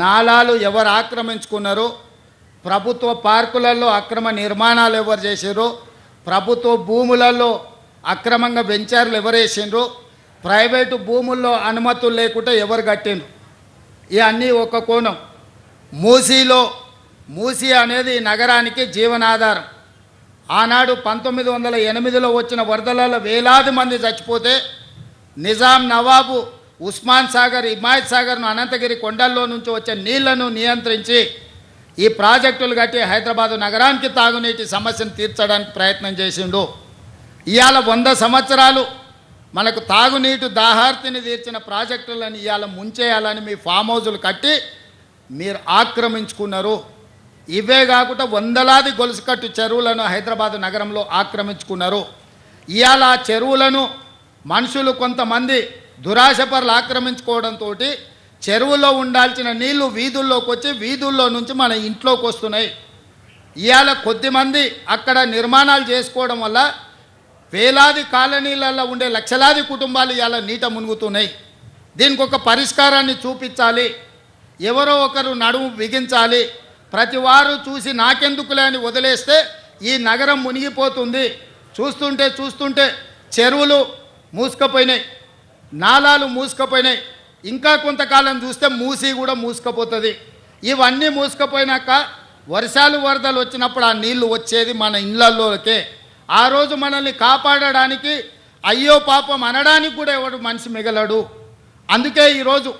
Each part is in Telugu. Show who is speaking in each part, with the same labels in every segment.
Speaker 1: నాలాలు ఎవరు ఆక్రమించుకున్నారో, ప్రభుత్వ పార్కులలో అక్రమ నిర్మాణాలు ఎవరు చేశారో, ప్రభుత్వ భూములలో అక్రమంగా వెంచర్లు ఎవరు వేసిండ్రో, ప్రైవేటు భూముల్లో అనుమతులు లేకుండా ఎవరు కట్టిండ్రు, ఇవన్నీ ఒక కోణం. మూసీ అనేది నగరానికి జీవనాధారం. ఆనాడు 1908లో వచ్చిన వరదలలో వేలాది మంది చచ్చిపోతే నిజాం నవాబు ఉస్మాన్ సాగర్, హిమాయత్ సాగర్ను, అనంతగిరి కొండల్లో నుంచి వచ్చే నీళ్లను నియంత్రించి ఈ ప్రాజెక్టులు కట్టి హైదరాబాదు నగరానికి తాగునీటి సమస్యను తీర్చడానికి ప్రయత్నం చేసిండు. ఇవాళ 100 సంవత్సరాలు మనకు తాగునీటి దాహార్తిని తీర్చిన ప్రాజెక్టులను ఇవాళ ముంచేయాలని మీ ఫామ్ హౌజులు కట్టి మీరు ఆక్రమించుకున్నారు. ఇవే కాకుండా వందలాది గొలుసుకట్టు చెరువులను హైదరాబాదు నగరంలో ఆక్రమించుకున్నారు. ఇవాళ ఆ చెరువులను మనుషులు కొంతమంది దురాశపరులు ఆక్రమించుకోవడంతో చెరువులో ఉండాల్సిన నీళ్లు వీధుల్లోకి వచ్చి వీధుల్లో నుంచి మన ఇంట్లోకి వస్తున్నాయి. ఇవాళ కొద్దిమంది అక్కడ నిర్మాణాలు చేసుకోవడం వల్ల వేలాది కాలనీలలో ఉండే లక్షలాది కుటుంబాలు ఇవాళ నీట మునుగుతున్నాయి. దీనికి ఒక పరిష్కారాన్ని చూపించాలి. ఎవరో ఒకరు నడుము బిగించాలి. ప్రతి వారు చూసి నాకెందుకులే అని వదిలేస్తే ఈ నగరం మునిగిపోతుంది. చూస్తుంటే చెరువులు మూసుకుపోయినాయి, నాలాలు మూసుకుపోయినాయి. ఇంకా కొంతకాలం చూస్తే మూసి కూడా మూసుకుపోతుంది. ఇవన్నీ మూసుకుపోయినాక వర్షాలు వరదలు వచ్చినప్పుడు ఆ నీళ్లు వచ్చేది మన ఇళ్లలోకే. ఆ రోజు మనల్ని కాపాడడానికి అయ్యో పాపం అనడానికి కూడా ఎవడు మనిషి మిగలడు. అందుకే ఈరోజు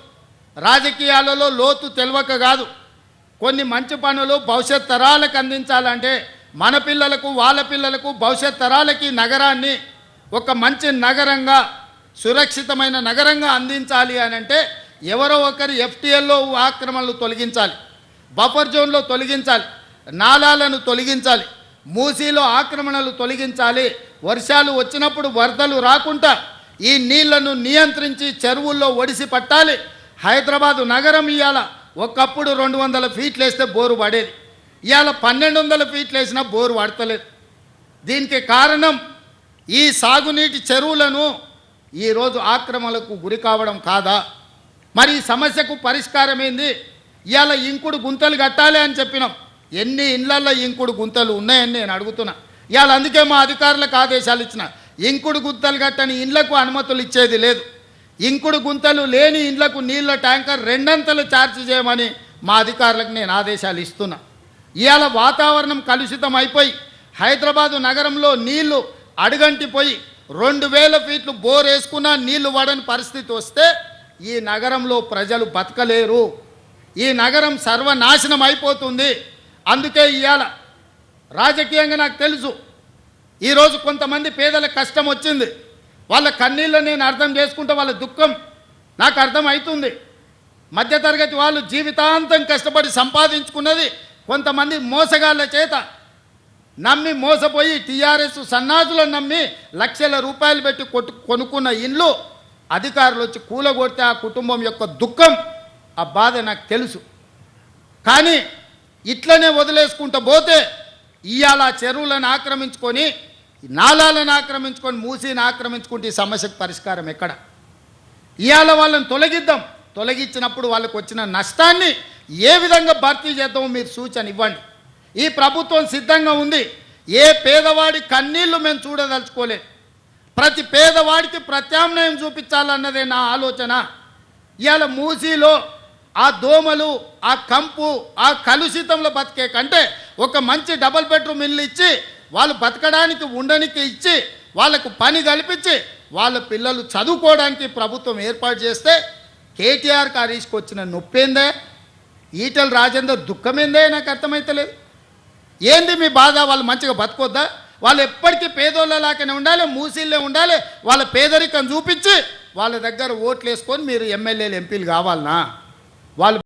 Speaker 1: రాజకీయాలలో లోతు తెలియక కాదు, కొన్ని మంచి పనులు భవిష్యత్ తరాలకు అందించాలంటే మన పిల్లలకు, వాళ్ళ పిల్లలకు, భవిష్యత్ తరాలకి నగరాన్ని ఒక మంచి నగరంగా, సురక్షితమైన నగరంగా అందించాలి అని అంటే ఎవరో ఒకరు ఎఫ్టీఎల్లో ఆక్రమణలు తొలగించాలి, బఫర్ జోన్లో తొలగించాలి, నాలాలను తొలగించాలి, మూసీలో ఆక్రమణలు తొలగించాలి. వర్షాలు వచ్చినప్పుడు వరదలు రాకుండా ఈ నీళ్లను నియంత్రించి చెరువుల్లో ఒడిసి పట్టాలి. హైదరాబాదు నగరం ఇవాళ ఒకప్పుడు 200 ఫీట్లు వేస్తే బోరు పడేది, ఇవాళ 1200 ఫీట్లు వేసినా బోరు పడతలేదు. దీనికి కారణం ఈ సాగునీటి చెరువులను ఈరోజు ఆక్రమణలకు గురి కావడం కాదా? మరి ఈ సమస్యకు పరిష్కారం ఏంది? ఇవాళ ఇంకుడు గుంతలు కట్టాలి అని చెప్పినాం. ఎన్ని ఇళ్లల్లో ఇంకుడు గుంతలు ఉన్నాయని నేను అడుగుతున్నా. ఇవాళ అందుకే మా అధికారులకు ఆదేశాలు ఇచ్చిన, ఇంకుడు గుంతలు కట్టని ఇళ్లకు అనుమతులు ఇచ్చేది లేదు. ఇంకుడు గుంతలు లేని ఇండ్లకు నీళ్ళ ట్యాంకర్ 2 అంతలు ఛార్జ్ చేయమని మా అధికారులకు నేను ఆదేశాలు ఇస్తున్నా. ఇవాళ వాతావరణం కలుషితం అయిపోయి హైదరాబాదు నగరంలో నీళ్లు అడుగంటిపోయి 2000 ఫీట్లు బోర్ వేసుకున్నా నీళ్లు పడని పరిస్థితి వస్తే ఈ నగరంలో ప్రజలు బతకలేరు. ఈ నగరం సర్వనాశనం అయిపోతుంది. అందుకే ఇవాళ రాజకీయంగా నాకు తెలుసు, ఈరోజు కొంతమంది పేదల కష్టం వచ్చింది, వాళ్ళ కన్నీళ్ళు నేను అర్థం చేసుకుంటే వాళ్ళ దుఃఖం నాకు అర్థమవుతుంది. మధ్యతరగతి వాళ్ళు జీవితాంతం కష్టపడి సంపాదించుకున్నది కొంతమంది మోసగాళ్ళ చేత నమ్మి మోసపోయి టీఆర్ఎస్ సన్నాసులను నమ్మి లక్షల రూపాయలు పెట్టి కొనుక్కున్న ఇల్లు అధికారులు వచ్చి కూలగొడితే ఆ కుటుంబం యొక్క దుఃఖం, ఆ బాధ నాకు తెలుసు. కానీ ఇట్లనే వదిలేసుకుంటూ పోతే ఇవాళ చెరువులను ఆక్రమించుకొని, నాలాలను ఆక్రమించుకొని, మూసీని ఆక్రమించుకుంటే ఈ సమస్యకు పరిష్కారం ఎక్కడ? ఇవాళ వాళ్ళని తొలగిద్దాం. తొలగించినప్పుడు వాళ్ళకు వచ్చిన నష్టాన్ని ఏ విధంగా భర్తీ చేద్దామో మీరు సూచన ఇవ్వండి. ఈ ప్రభుత్వం సిద్ధంగా ఉంది. ఏ పేదవాడి కన్నీళ్లు మేము చూడదలుచుకోలేదు. ప్రతి పేదవాడికి ప్రత్యామ్నాయం చూపించాలన్నదే నా ఆలోచన. ఇవాళ మూసీలో ఆ దోమలు, ఆ కంపు, ఆ కలుషితంలో బతికే కంటే ఒక మంచి డబుల్ బెడ్రూమ్ ఇల్లు ఇచ్చి వాళ్ళు బతకడానికి ఉండడానికి ఇచ్చి వాళ్ళకు పని కల్పించి వాళ్ళ పిల్లలు చదువుకోవడానికి ప్రభుత్వం ఏర్పాటు చేస్తే కేటీఆర్ హరీష్కి వచ్చిన నొప్పేందే, ఈటెల రాజేందర్ దుఃఖమేందే నాకు అర్థమైతలేదు. ఏంది మీ బాధ? వాళ్ళు మంచిగా బతకొద్దా? వాళ్ళు ఎప్పటికీ పేదోళ్ళలాగానే ఉండాలి, మూసీళ్ళే ఉండాలి. వాళ్ళ పేదరికం చూపించి వాళ్ళ దగ్గర ఓట్లు వేసుకొని మీరు ఎమ్మెల్యేలు, ఎంపీలు కావాలనా? వాళ్ళు